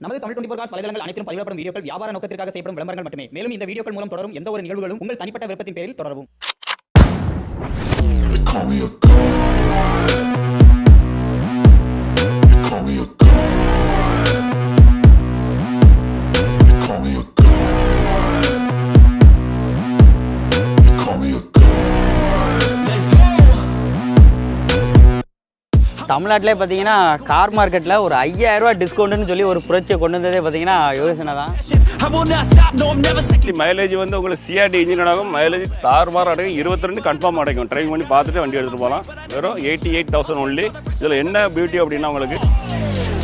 நமது தமிழ் 24 காஸ் வலைதளங்கள் அனைத்தும் பதிவிடப்படும் வீடியோக்கள் வியாபார நோக்கத்திற்காக செய்யப்படும் விளம்பரங்கள் மட்டுமே. மேலும் இந்த வீடியோக்கள் மூலம் தொடரும் எந்த ஒரு நிகழ்வுகளும் உங்கள் தனிப்பட்ட விருப்பத்தின் பேரில் தொடரவும். தமிழ்நாட்டிலே பார்த்தீங்கன்னா கார் மார்க்கெட்டில் ஒரு 5000 ரூபா டிஸ்கவுண்ட்னு சொல்லி ஒரு புரட்சியை கொண்டு வந்ததே பார்த்தீங்கன்னா யோசனை தான். மைலேஜ் வந்து உங்களுக்கு சிஆர்டி இன்ஜின் ஆகும். மைலேஜ் தாறுமாறு அடையும், 22 கன்ஃபார்ம் அடைக்கும். ட்ரைவ் பண்ணி பார்த்துட்டு வண்டி எடுத்துகிட்டு போகலாம். வெறும் 88,000 ஒன்லி. இதில் என்ன பியூட்டி அப்படின்னா உங்களுக்கு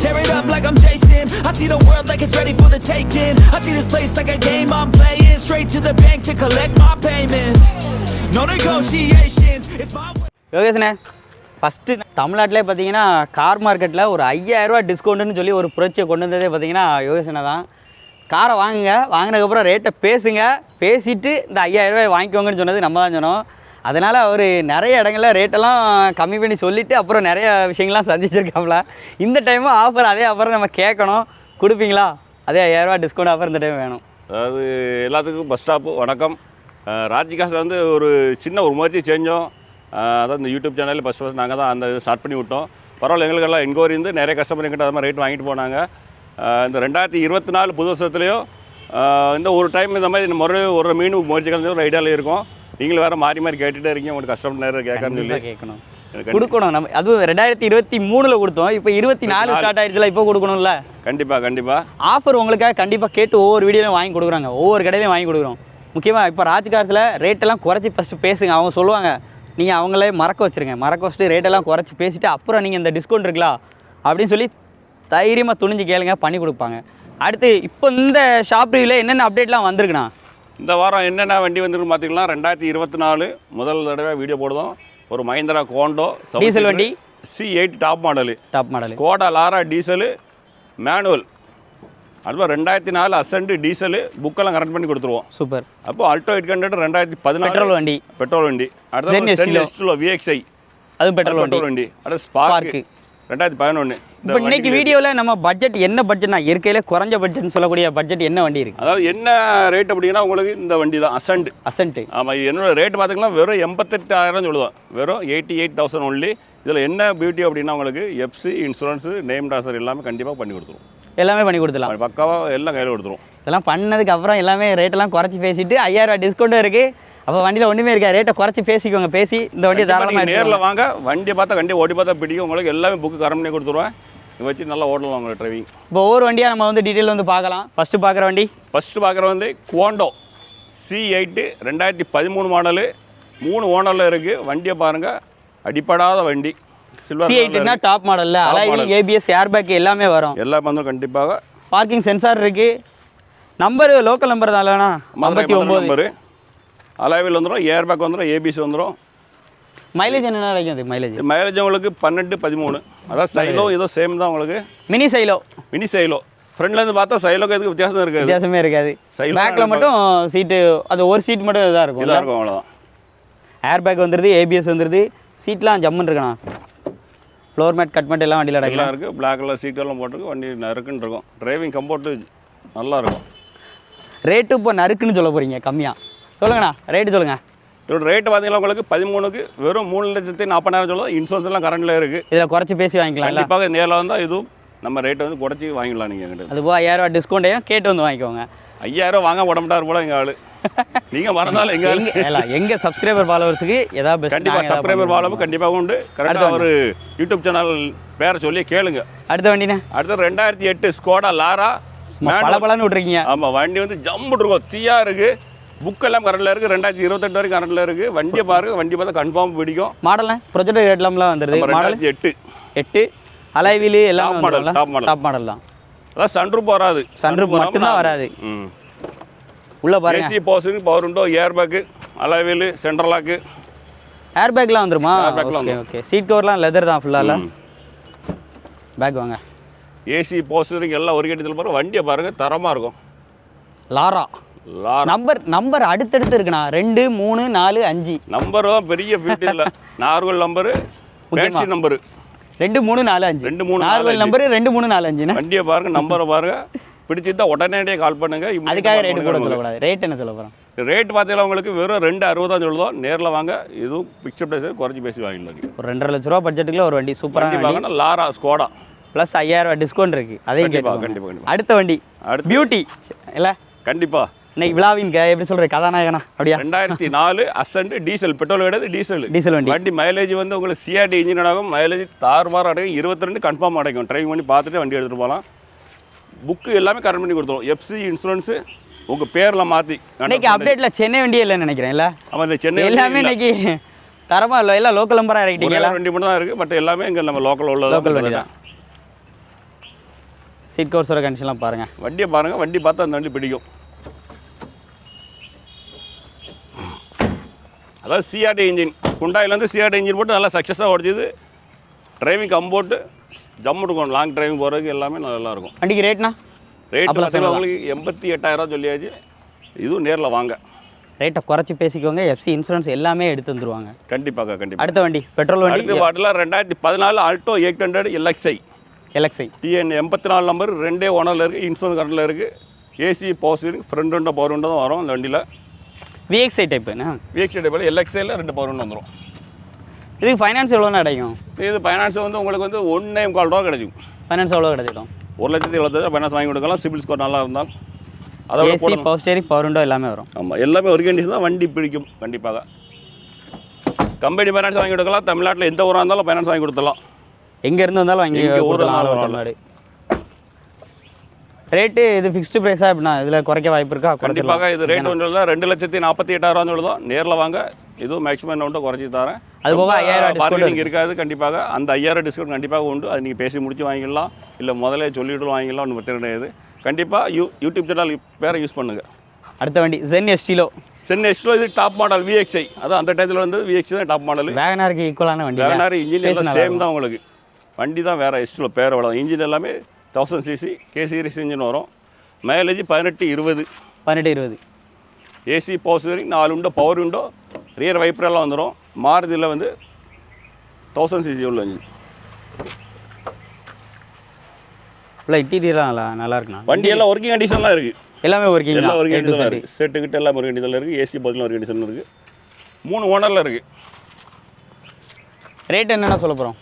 tear it up like I'm Jason. I see the world like it's ready for the taking. I see this place like a game I'm playing. Straight to the bank to collect my payments. No negotiations. It's my way. யோகேஷ்ண்ணே, first தமிழ்நாட்டிலே பார்த்தீங்கன்னா car மார்க்கெட்டில் ஒரு 5000 ரூபா டிஸ்கவுண்ட்டுன்னு சொல்லி ஒரு புரட்சியை கொண்டு வந்ததே பார்த்தீங்கன்னா யோகேஷ்ண்ணே தான். காரை வாங்குங்க, வாங்கினதுக்கப்புறம் ரேட்டை பேசுங்க, பேசிவிட்டு இந்த 5000 ரூபாய் வாங்கிக்கோங்கன்னு சொன்னது நம்ம தான் சொன்னோம். அதனால் அவர் நிறைய இடங்களில் ரேட்டெல்லாம் கம்மி பண்ணி சொல்லிவிட்டு அப்புறம் நிறைய விஷயங்கள்லாம் சந்திச்சிருக்காப்புல. இந்த டைமும் ஆஃபர் அதே ஆஃபரை நம்ம கேட்கணும், கொடுப்பீங்களா? அதே 5000 ரூபா டிஸ்கவுண்ட் ஆஃபர் இந்த டைம் வேணும். அதாவது எல்லாத்துக்கும் பஸ் ஸ்டாப்பு வணக்கம். ராஜ்காசில் வந்து ஒரு சின்ன ஒரு முயற்சி செஞ்சோம். அதாவது இந்த யூடியூப் சேனலில் ஃபஸ்ட் நாங்கள் தான் அந்த ஸ்டார்ட் பண்ணி விட்டோம். பரவாயில்ல, எங்களுக்கெல்லாம் என்கொயரி இருந்து நிறைய கஸ்டமர் எங்கிட்ட அது மாதிரி ரேட் வாங்கிட்டு போனாங்க. இந்த 2024 புது வருஷத்துலேயும் இந்த ஒரு டைம் இந்த மாதிரி மறுபடியும் ஒரு மீன் முயற்சி கலந்து ஒரு ஐடியாவில் இருக்கும். நீங்களும் வேறு மாறி மாறி கேட்டுகிட்டே இருக்கீங்க. உங்களுக்கு கஸ்டமர் நேரம் கேட்கணும்னு சொல்லி கேட்கணும், கொடுக்கணும். நம்ம அதுவும் 2023 கொடுத்தோம், இப்போ 24 ஸ்டார்ட் ஆயிடுச்சுல, இப்போ கொடுக்கணும்ல. கண்டிப்பாக ஆஃபர் உங்களுக்காக கண்டிப்பாக கேட்டு ஒவ்வொரு வீடியோலையும் வாங்கி கொடுக்குறாங்க, ஒவ்வொரு கடையிலையும் வாங்கி கொடுக்குறோம். முக்கியமாக இப்போ ராஜ்காசில் ரேட்டெல்லாம் குறைச்சி ஃபஸ்ட்டு பேசுங்க. அவங்க சொல்லுவாங்க, நீங்கள் அவங்களே மறக்க வச்சுருங்க. மறக்க வச்சுட்டு ரேட்டெல்லாம் குறைச்சி பேசிவிட்டு அப்புறம் நீங்கள் இந்த டிஸ்கவுண்ட் இருக்குல்லா அப்படின்னு சொல்லி தைரியமாக துணிஞ்சு கேளுங்க, பண்ணி கொடுப்பாங்க. அடுத்து இப்போ இந்த ஷாப் ரிவ்யூவில் என்னென்ன அப்டேட்லாம் வந்திருக்குண்ணா? இந்த வாரம் என்னென்ன வண்டி வந்துருக்கு பார்த்திங்கன்னா, 2024 முதல் தடவை வீடியோ போடுவோம். ஒரு மஹிந்திரா கோண்டோ டீசல் வண்டி C8 top model, Skoda Laura diesel manual. அதுவும் 2004 அசென்ட் டீசலு புக்கெல்லாம் கரெக்ட் பண்ணி கொடுத்துருவோம். சூப்பர். அப்போ அல்டோ 800 2014 பெட்ரோல் வண்டி. அடுத்து VXI அது பெட்ரோல் வண்டி. அடுத்து ஸ்பார்க் 2011. இப்போ இன்னைக்கு வீடியோவில் நம்ம பட்ஜெட் என்ன பட்ஜெட்னா, இயற்கையில குறைஞ்ச பட்ஜெட்னு சொல்லக்கூடிய பட்ஜெட் என்ன வண்டி இருக்குது? அதாவது என்ன ரேட் அப்படின்னா உங்களுக்கு இந்த வண்டி தான் அசென்ட். ஆமாம், என்னோட ரேட் பார்த்திங்கன்னா வெறும் 88,000 சொல்லுவோம். வெறும் 88,000 ஒன்லி. இதில் என்ன பியூட்டி அப்படின்னா உங்களுக்கு FC இன்சூரன்ஸு நேம் ட்ரான்ஸ்ஃபர் எல்லாமே கண்டிப்பாக பண்ணி கொடுத்துருவோம். எல்லாமே பண்ணி கொடுத்துலாம், பக்காவாக எல்லாம் கையில் கொடுத்துருவோம். இதெல்லாம் பண்ணதுக்கு அப்புறம் எல்லாமே ரேட்டெல்லாம் குறைச்சி பேசிட்டு 5000 ரூபா டிஸ்கவுண்ட்டும் இருக்குது. அப்போ வண்டியில் ஒன்றுமே இருக்கா, ரேட்டை குறைச்சி பேசிக்கோங்க. பேசி இந்த வண்டி தாராளமாக நேரில் வாங்க, வண்டியை பார்த்தா வண்டி ஓட்டி பார்த்தா பிடிக்கும். உங்களுக்கு எல்லாமே புக்கு கரம் பண்ணி கொடுத்துருவேன். வச்சு நல்லா ஓட்டலாம் உங்களுக்கு டிரைவிங். இப்போ ஒவ்வொரு வண்டியாக நம்ம வந்து டீட்டெயில் வந்து பார்க்கலாம். ஃபஸ்ட்டு பார்க்குற வண்டி கோண்டோ C8 2013 மாடலு, 3 ஓனரில் இருக்குது. வண்டியை பாருங்கள், அடிப்படாத வண்டி. C8 டாப் மாடலில் அலாய் ABS ஏர்பேக் எல்லாமே வரும். எல்லாமே வந்து கண்டிப்பாக பார்க்கிங் சென்சார் இருக்குது. நம்பர் லோக்கல் நம்பர் தான் இல்லைண்ணா, 59 நம்பரு. அலாய்வில் வந்துடும், ஏர்பேக் வந்துடும், ABS வந்துடும். மைலேஜ் என்ன கிடைக்கும்? அது மைலேஜ் உங்களுக்கு 12-13. அதாவது சைலோ ஏதோ சேம் தான் உங்களுக்கு. மினி சைலோ ஃப்ரண்ட்லேருந்து பார்த்தா சைலோக்கு எதுக்கு வித்தியாசமே இருக்காது. பேக்கில் மட்டும் சீட்டு, அது ஒரு சீட் மட்டும் இதாக இருக்கும். அவ்வளோதான். ஏர்பேக் வந்துடுது, ABS வந்துடுது. சீட்லாம் ஜம்முன்னு இருக்குண்ணா. ஃப்ளோர் மேட் கட் பண்ணிட்டு எல்லாம் வண்டியில் அடக்கலாம் இருக்குது. பிளாக் கலர் சீட்டெல்லாம் போட்டிருக்கு. வண்டி நறுக்குன்னு இருக்கும். டிரைவிங் கம்ஃபர்ட்டு நல்லா இருக்கும். ரேட்டு இப்போ நறுக்குன்னு சொல்ல போகிறீங்க, கம்மியாக சொல்லுங்கண்ணா. ரேட்டு சொல்லுங்கள். இதோட ரேட்டு பார்த்தீங்கன்னா உங்களுக்கு 13க்கு வெறும் 3,40,000 சொல்லுவோம். இன்சூரன்ஸ் எல்லாம் கரண்டில் இருக்குது. இதில் குறைச்சி பேசி வாங்கிக்கலாம். கண்டிப்பாக நேரில் வந்தால் இதுவும் நம்ம ரேட்டை வந்து குறைச்சி வாங்கிக்கலாம். நீங்கள் எங்கிட்ட அதுபோல் 5000 ரூபா டிஸ்கவுண்ட்டையும் கேட்டு வந்து வாங்கிக்கோங்க. 5000 ரூபா வாங்க உடம்புட்டார் போல எங்கள் ஆள். நீங்கள் மறந்தாலும் எங்கள் சப்ஸ்கிரைபர் ஃபாலோவர்ஸுக்கு ஏதாவது கண்டிப்பாக சப்ஸ்கிரைபர் ஃபாலோவர் கண்டிப்பாக உண்டு. கரெக்டாக ஒரு யூடியூப் சேனல் பேரை சொல்லி கேளுங்க. அடுத்த வண்டிண்ணே, அடுத்த 2008 ஸ்கோடா லாரா பலன்னு விட்ருக்கீங்க. ஆமாம், வண்டி வந்து ஜம்முட்டு இருக்கும், தீயாக இருக்குது. புக்கெல்லாம் கரண்டில் இருக்குது. 2028 வரைக்கும் கரண்டில் இருக்குது. வண்டியை பாருங்கள், வண்டி பார்த்தா கன்ஃபார்ம் பிடிக்கும். மாடல்ண்ணே ப்ரொஜெக்ட் ரேட்லாம் வந்துடுது. 2008 அலைவில் எல்லாம் டாப் மாடல் தான். அதான் சன்ரூப் வராது, சன்ரூப் மட்டும்தான் வராது. உள்ள பாருங்க, AC post, power window, airbag, alloy wheel, central lock, ஏர்பேக்லாம் வந்துருமா? ஓகே. சீட் கவர்லாம் லெதர் தான் ஃபுல்லாக. பேக் வாங்க, ஏசி போஸ்டரிங் எல்லாம் ஒரு கட்டத்தில் பாருங்கள். வண்டியை பாருங்கள், தரமாக இருக்கும். லாரா நம்பர் அடுத்தடுத்து இருக்குண்ணா. 2, 3, 4, 5 நம்பர் தான் பெரிய ஃபீல்டு இல்லை. Normal number, fancy number. 2 3 4 5 2 3 normal number 2 3 4 5 வண்டியை பாருங்கள், நம்பரை பாருங்கள், பிடிச்சிருந்தா உடனே கால் பண்ணுங்கள். அதுக்காக ரேட் கூட சொல்லக்கூடாது. ரேட் என்ன சொல்ல போகிறோம்? ரேட் பார்த்தீங்கன்னா உங்களுக்கு வெறும் 260 தான் சொல்லுதோம். நேரில் வாங்க, இதுவும் பிக்சர் ப்ரைஸ் குறைச்சி பேசி வாங்கிடலாம். ஒரு 2.5 லட்ச ரூபா பட்ஜெட்டுக்குள்ள ஒரு வண்டி சூப்பராக வாங்கினா லாரா ஸ்கோடா ப்ளஸ் 5000 டிஸ்கவுண்ட் இருக்குது. அதையும் கண்டிப்பாக கேட்போம். கண்டிப்பாக. அடுத்த வண்டி பியூட்டி இல்லை கண்டிப்பாக இன்னைக்கு விழாவின் எப்படி சொல்கிற கதாநாயகனா அப்படியா? 2004 அசன்ட் டீசல், பெட்ரோல் கிடையாது, டீசல் வண்டி. வண்டி மைலேஜ் வந்து உங்களுக்கு சிஆர்டி இன்ஜின் ஆகும். மைலேஜ் தாறுமாறு அடைக்கும், 22 கன்ஃபார்ம் அடைக்கும். ட்ரைவிங் பண்ணி பார்த்துட்டு வண்டி எடுத்துகிட்டு போகலாம். புக்கு எல்லாமே கரெக்ட் பண்ணி கொடுத்துருவோம். எஃப்சி இன்சூரன்ஸு உங்கள் பேரில் மாற்றி. இன்னைக்கு அப்டேட்டில் சென்னை வண்டியே இல்லைன்னு நினைக்கிறேன். இல்லை ஆமாம், இந்த சென்னை எல்லாமே இன்னைக்கு தரமாக இல்லை, எல்லாம் லோக்கல் நம்பராக இறக்கிட்டீங்களா? வண்டி மட்டும் தான் இருக்குது, பட் எல்லாமே இங்கே நம்ம லோக்கல் லோக்கல் வண்டி உள்ளது. தான். சீட் கவர்ஸோட கண்டிஷன்லாம் பாருங்கள். வண்டியை பாருங்கள், வண்டி பார்த்தா அந்த வண்டி பிடிக்கும். அதாவது சிஆர்டி இன்ஜின், குண்டாயிலேருந்து சிஆர்டி இன்ஜின் போட்டு நல்லா சக்ஸஸாக ஓடிச்சுது. டிரைவிங் கம்போர்ட்டு ஜம்மு இருக்கும், லாங் டிரைவிங் போகிறதுக்கு எல்லாமே நல்லாயிருக்கும். வண்டிக்கு ரேட்னா? ரேட் பார்த்தீங்கன்னா உங்களுக்கு 88,000 சொல்லியாச்சு. இதுவும் நேரில் வாங்க, ரேட்டை குறைச்சி பேசிக்கோங்க. எஃப்சி இன்சூரன்ஸ் எல்லாமே எடுத்து வந்துருவாங்க. கண்டிப்பாக கண்டிப்பாக. அடுத்த வண்டி பெட்ரோல் வண்டி. அடுத்த பாட்டில் 2014 ஆல்டோ 800 எல்எக்ஸ்ஐ டிஎன் 84 நம்பர், 2 ஓனரில் இருக்குது, இன்சூரன்ஸ் கரண்டில் இருக்குது, AC power steering, front window power window தான் வரும் இந்த வண்டியில். விஎக்ஸ்ஐ டைப்புண்ணா? விஎக்ஸ்ஐ டைப்பில் எல்எக்ஸ்ஐயில் 2 பவர் விண்டோ வந்துடும். இதுக்கு ஃபைனான்ஸ் எவ்வளோண்ணா கிடைக்கும்? இது ஃபைனான்ஸ் வந்து உங்களுக்கு வந்து 1.25 ரூபா கிடைக்கும். ஃபைனான்ஸ் எவ்வளோ கிடைக்கும்? 1,70,000 ஃபைனான்ஸ் வாங்கி கொடுக்கலாம், சிபில் ஸ்கோர் நல்லா இருந்தால். AC power steering power window எல்லாமே வரும். ஆமாம், எல்லாமே ஒரு கண்டிஷன் தான், வண்டி பிடிக்கும் கண்டிப்பாக. கம்பெனி ஃபைனான்ஸ் வாங்கி கொடுக்கலாம், தமிழ்நாட்டில் எந்த ஊராக இருந்தாலும் ஃபைனான்ஸ் வாங்கி கொடுத்துடலாம். எங்கேருந்து வந்தாலும் வாங்கி கொடுக்கலாம். தமிழ்நாடு ரேட்டு இது ஃபிக்ஸ்டு ப்ரைஸாக எப்படின்னா இதில் குறைக்க வாய்ப்பு இருக்கா? கண்டிப்பாக. இது ரேட் ஒன்று தான் 2,48,000 சொல்லுதோம். நேரில் வாங்க, இதுவும் மேக்ஸிமம் அமௌண்ட்டை குறைச்சி தரேன். அது போக 5000 பார்க்கிங் இருக்காது கண்டிப்பாக. அந்த 5000 டிஸ்கவுண்ட் கண்டிப்பாக உண்டு. அது நீங்கள் பேசி முடிச்சு வாங்கிக்கலாம், இல்லை முதல்ல சொல்லிவிட்டு வாங்கிக்கலாம், ஒன்றும் பிரச்சனை கிடையாது. கண்டிப்பாக யூடியூப் சேனல் பேரை யூஸ் பண்ணுங்கள். அடுத்த வண்டி சென் எஸ்டிலோ. இது டாப் மாடல் விஎக்ஸ்ஐ. அதான் அந்த டைத்தில் வந்து விஎக்ஸ்ஐ தான் டாப் மாடல். வேகனாருக்கு ஈக்குவலான வண்டி. வேகனார் இன்ஜின் எல்லாம் சேம் தான் உங்களுக்கு. வண்டி தான் வேறு எஸ்டிலோ பேர் அவ்வளோ. இன்ஜின் எல்லாமே 1000 சிசி கே சீரிஸ் இன்ஜின் வரும். Mileage 18-20. AC power steering, 4 window power window, rear வைப்பரெல்லாம் வந்துடும். மாருதியில் வந்து 1000 சிசி உள்ள இன்ஜின். இல்லை இன்டீரியர்லாம் நல்லா இருக்குண்ணா. வண்டி எல்லாம் ஒர்க்கிங் கண்டிஷன்லாம் இருக்குது. எல்லாமே ஒர்க்கிங், எல்லாம் ஒர்க்கிங் கண்டிஷன் இருக்குது. செட்டுக்கிட்ட எல்லாம் ஒர்க்கிங் கண்டிஷனில் இருக்குது. ஏசி பதிலும் ஒர்க்கிங் கண்டிஷனில் இருக்குது. 3 ஓனரில் இருக்குது. ரேட் என்னென்ன சொல்ல போகிறோம்?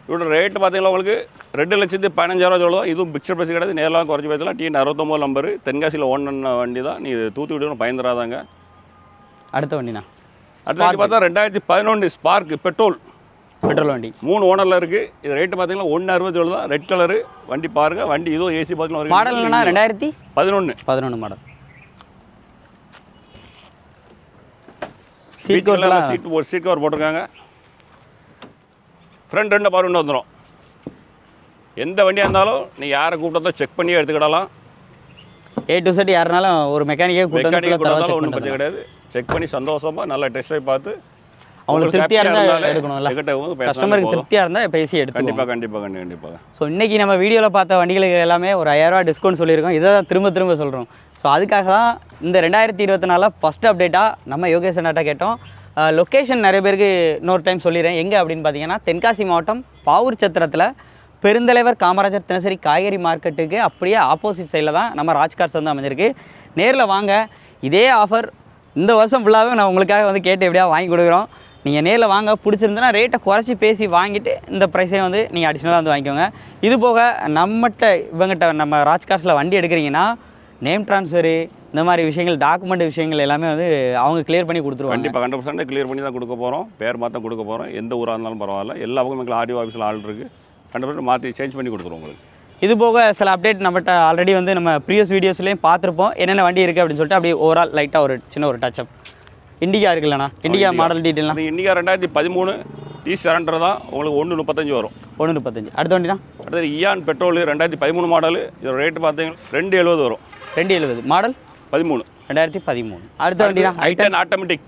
இதோட ரேட்டு பார்த்தீங்கன்னா உங்களுக்கு 2,15,000 சொல்லுவோம். இதுவும் பிக்சர் ப்ரைஸ் கிடையாது, நேரில் குறைச்சி பேசலாம். டிஎன் 69 நம்பரு, தென்காசியில் ஓன் வண்டி தான். நீ தூத்துக்குடி பயந்துடாதாங்க. அடுத்த வண்டிண்ணா? அடுத்த வண்டி பார்த்தா 2011 ஸ்பார்க் பெட்ரோல் வண்டி. 3 ஓனரில் இருக்குது. இது ரேட்டு பார்த்தீங்கன்னா 1,60 தான். ரெட் கலரு வண்டி பாருங்கள். வண்டி இதுவும் ஏசி பார்த்தீங்கன்னா மாடல் என்னன்னா 2011 மாடல். சீட் கவர் போட்டிருக்காங்க. ஃப்ரண்ட் 2 பவர் விண்டோ வந்துடும். எந்த வண்டியாக இருந்தாலும் நீங்கள் யாரை கூப்பிட்டதோ செக் பண்ணியே எடுத்துக்கிடலாம். A to Z யாருனாலும் ஒரு மெக்கானிக்கே கூப்பிட்டாலும் ஒன்றும் பிரச்சனை கிடையாது. செக் பண்ணி சந்தோஷமாக நல்லா டெஸ்ட் ட்ரைவ் பார்த்து அவங்களுக்கு திருப்தியாக இருந்தால் எடுக்கணும்ல. கஸ்டமருக்கு திருப்தியாக இருந்தால் பேசி எடுத்து கண்டிப்பாக. ஸோ இன்றைக்கி நம்ம வீடியோவில் பார்த்த வண்டிகளுக்கு எல்லாமே ஒரு 5000 ரூபா டிஸ்கவுண்ட் சொல்லியிருக்கோம். இதை தான் திரும்ப சொல்கிறோம். ஸோ அதுக்காக தான் இந்த 2024 ஃபஸ்ட் அப்டேட்டாக நம்ம யோகேஷ் அண்ணாட்ட கேட்டோம். லொக்கேஷன் நிறைய பேருக்கு இன்னொரு டைம் சொல்லிடுறேன். எங்கே அப்படின்னு பார்த்தீங்கன்னா தென்காசி மாவட்டம் பாவூர் சத்திரத்தில் பெருந்தலைவர் காமராஜர் தினசரி காய்கறி மார்க்கெட்டுக்கு அப்படியே ஆப்போசிட் சைடில் தான் நம்ம ராஜ்கார்ஸ் வந்து அமைஞ்சிருக்கு. நேரில் வாங்க. இதே ஆஃபர் இந்த வருஷம் ஃபுல்லாகவே நான் உங்களுக்காக வந்து கேட்டு எப்படியா வாங்கி கொடுக்குறோம். நீங்கள் நேரில் வாங்க, பிடிச்சிருந்தனா ரேட்டை குறைச்சி பேசி வாங்கிட்டு இந்த ப்ரைஸையும் வந்து நீங்கள் அடிஷ்னலாக வந்து வாங்கிக்கோங்க. இது போக இவங்ககிட்ட நம்ம ராஜ்கார்ஸில் வண்டி எடுக்கிறீங்கன்னா நேம் ட்ரான்ஸ்ஃபரு இந்த மாதிரி விஷயங்கள், டாக்குமெண்ட் விஷயங்கள் எல்லாமே வந்து அவங்க கிளியர் பண்ணி கொடுத்துருவாங்க. கண்டிப்பாக 100% கிளியர் பண்ணி தான் கொடுக்க போகிறோம். பேர் மாற்ற கொடுக்க போகிறோம். எந்த ஊராக இருந்தாலும் பரவாயில்ல. எல்லா பக்கம் எங்களுக்கு ஆடியோ ஆஃபீஸில் ஆள் இருக்குது. 100% மாற்றி சேஞ்ச் பண்ணி கொடுத்துருவோம் உங்களுக்கு. இது போக சில அப்டேட் நம்மகிட்ட ஆல்ரெடி வந்து நம்ம ப்ரீவியஸ் வீடியோஸ்லேயும் பார்த்துருப்போம். என்னென்ன வண்டி இருக்குது அப்படின்னு சொல்லிட்டு அப்படியே ஓவரால் லைட்டாக ஒரு சின்ன ஒரு டச்சப். இண்டிகா இருக்குல்லண்ணா, இண்டிகா மாடல் டீட்டெயிலாம். இண்டிகா 2013 E7 தான் உங்களுக்கு 1,35 வரும். 1,35. அடுத்த வண்டினா அடுத்தது இயான் பெட்ரோல் 2013 மாடல். இதோட ரேட்டு பார்த்தீங்கன்னா 2,70 வரும். 2,70 மாடல் 2013. அடுத்த வண்டினா i10 ஆட்டோமேட்டிக்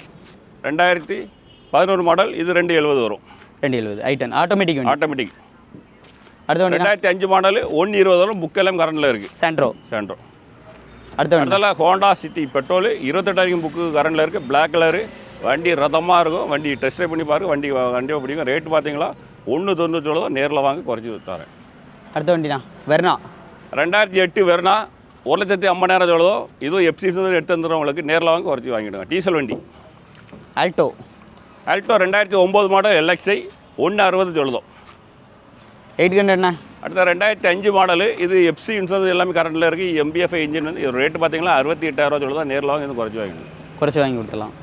2011 மாடல். இது 2,70 வரும். 2,70 i10 ஆட்டோமேட்டிக். அடுத்த வண்டி 2005 மாடல் 1,20 வரும். புக் எல்லாம் கரண்டில் இருக்குது. சாண்ட்ரோ. அடுத்த ஹோண்டா சிட்டி பெட்ரோல் 28 புக்கு கரண்டில் இருக்குது. பிளாக் கலரு வண்டி ரதமாக இருக்கும். வண்டி டெஸ்ட் ட்ரைவ் பண்ணி பாருங்க. வண்டி கண்டிப்பாக பிடிக்கும். ரேட்டு பார்த்தீங்களா 1,97 தான். நேரில் வாங்க குறைச்சி தரேன். அடுத்த வண்டிண்ணா வெர்னா 2008 வெர்னா 1,50,000 சொல்லுதோ. இதுவும் எஃப்சி எடுத்து வந்துடுறவங்களுக்கு நேரில் வாங்க குறைச்சி வாங்கிடுங்க. டீசல் வண்டி. ஆல்டோ 2009 மாடல் LXi 1,60 சொல்லுதோ. 800ண்ணா. அடுத்த 2005 மாடலு. இது எஃப்சி இன்சூரன்ஸ் எல்லாமே கரண்டில் இருக்குது. MBFI இன்ஜின் வந்து இது ரேட்டு பார்த்தீங்களா 68,000 சொல்லுதா. நேரில் வாங்க இது குறைச்சி வாங்கிடுங்க. குறைச்சி வாங்கி கொடுத்துலாம்.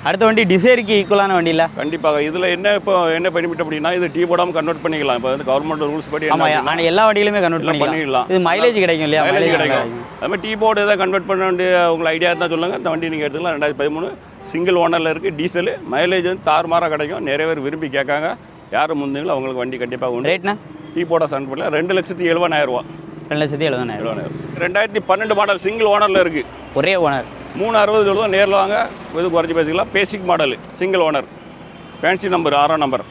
அடுத்த வண்டி டிசைருக்கு ஈக்குவலான வண்டி இல்லை? கண்டிப்பாக. இதில் என்ன பெனிஃபிட் அப்படின்னா இது டீ போடாமல் கன்வெர்ட் பண்ணிக்கலாம். இப்போ வந்து கவர்மெண்ட் ரூல்ஸ் படி ஆனால் எல்லா வண்டியிலுமே கன்வெர்ட் பண்ணிக்கலாம். இது மைலேஜ் கிடைக்கும் இல்லையா? மைலேஜ் கிடைக்கும். அதுமாதிரி டீ போர்டு எதாவது கன்வெர்ட் பண்ண வேண்டிய உங்களுக்கு ஐடியா இருந்தால் சொல்லுங்கள். இந்த வண்டி நீங்கள் எடுத்துக்கலாம். 2013 சிங்கிள் ஓனரில் இருக்குது. டீசல் மைலேஜ் வந்து தாறுமாறாக கிடைக்கும். நிறைய பேர் விரும்பி கேட்காங்க. யார் முந்தீங்களோ அவங்களுக்கு வண்டி கண்டிப்பாக உண்டு. ரேட்னா டீ போட சன் பண்ணல 2,70,000. 2,70,000. 2012 மாடல் சிங்கிள் ஓனரில் இருக்குது. ஒரே ஓனர் 360 சொல்லுவோம். நேரில் வாங்க இது குறைச்சி பேசிக்கலாம். Basic model single owner fancy number 6ஆம் நம்பர்.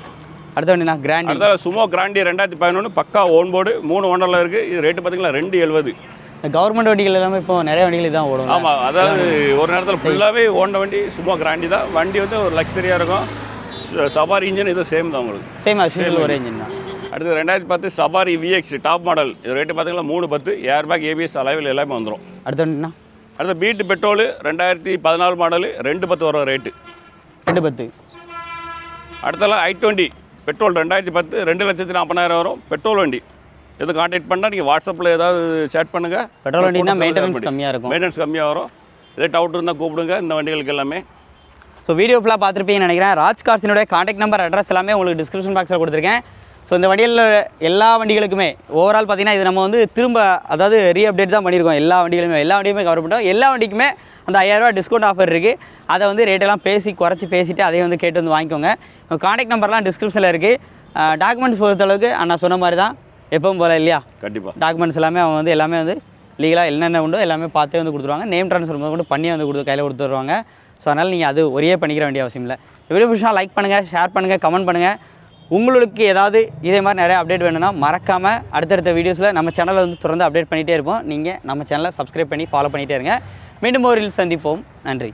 அடுத்த வண்டினா கிராண்டி. அடுத்த சுமோ கிராண்டி 2011 பக்கா ஓன் போர்டு 3 ஓனரில் இருக்குது. இது ரேட்டு பார்த்தீங்களா 2,70. இந்த கவர்மெண்ட் வண்டிகள் எல்லாமே இப்போ நிறைய வண்டிகள் தான் ஓடும். ஆமாம். அதாவது ஒரு நேரத்தில் ஃபுல்லாகவே ஓடின வண்டி சுமோ கிராண்டி தான். வண்டி வந்து ஒரு லக்ஸரியாக இருக்கும். சபாரி இன்ஜின் இது சேம் தான் உங்களுக்கு. சேம் அது ஒரே இன்ஜின் தான். அடுத்து 2010 சபாரி VX டாப் மாடல். இது ரேட்டு பார்த்தீங்கன்னா 310. ஏர்பேக் ABS அலைவில் எல்லாமே வந்துடும். அடுத்த வண்டினா அடுத்த பீட் பெட்ரோலு 2014 மாடலு 210 வர ரேட்டு. 210. அடுத்தலாம் i20 பெட்ரோல் 2010 2,40,000 வரும். பெட்ரோல் வண்டி எது கான்டாக்ட் பண்ணால் நீங்கள் வாட்ஸ்அப்பில் ஏதாவது சேட் பண்ணுங்கள். பெட்ரோல் வண்டினா மெயின்டெனன்ஸ் கம்மியாக இருக்கும். மெயின்டெனன்ஸ் கம்மியாக வரும். இதே டவுட் இருந்தால் கூப்பிடுங்க இந்த வண்டிகளுக்கு எல்லாமே. ஸோ வீடியோ ஃபுல்லாக பார்த்துருப்பீங்கன்னு நினைக்கிறேன். ராஜ் கார்ஸினுடைய கான்டாக்ட் நம்பர் அட்ரஸ் எல்லாமே உங்களுக்கு டிஸ்கிரிப்ஷன் பாக்ஸில் கொடுத்துருக்கேன். ஸோ இந்த வண்டியில் எல்லா வண்டிகளுக்குமே ஓவரால் பார்த்தீங்கன்னா இது நம்ம வந்து திரும்ப அதாவது ரீஅப்டேட் தான் பண்ணியிருக்கோம். எல்லா வண்டியுமே கவர் பண்ணிட்டோம். எல்லா வண்டிக்குமே அந்த 5,000 டிஸ்கவுண்ட் ஆஃபர் இருக்குது. அதை வந்து ரேட்டெல்லாம் குறைச்சி பேசிவிட்டு அதையும் வந்து கேட்டு வந்து வாங்கிக்கோங்க. கான்டாக்ட் நம்பர்லாம் டிஸ்கிரிப்ஷனில் இருக்குது. டாக்குமெண்ட்ஸ் பொறுத்தளவுக்கு அண்ணா சொன்ன மாதிரி தான் எப்பவும் போல இல்லையா? கண்டிப்பாக டாக்குமெண்ட்ஸ் எல்லாமே அவங்க வந்து எல்லாமே வந்து லீகலாக என்னென்ன உண்டோ எல்லாமே பார்த்தே வந்து கொடுத்துருவாங்க. நேம் ட்ரான்ஸ்ஃபர் கூட பண்ணி வந்து கையில் கொடுத்துருவாங்க. ஸோ அதனால் நீங்கள் அது ஒரே பண்ணிக்கிற வேண்டிய அவசியம் இல்லை. வீடியோ பிடிச்சா லைக் பண்ணுங்கள், ஷேர் பண்ணுங்கள், கமெண்ட் பண்ணுங்கள். உங்களுக்கு ஏதாவது இதே மாதிரி நிறைய அப்டேட் வேணும்னா மறக்காமல் அடுத்தடுத்த வீடியோஸில் நம்ம சேனலை வந்து தொடர்ந்து அப்டேட் பண்ணிகிட்டே இருப்போம். நீங்கள் நம்ம சேனலை சப்ஸ்கிரைப் பண்ணி ஃபாலோ பண்ணிகிட்டே இருங்க. மீண்டும் ஒரு ரீல்ஸ் சந்திப்போம். நன்றி.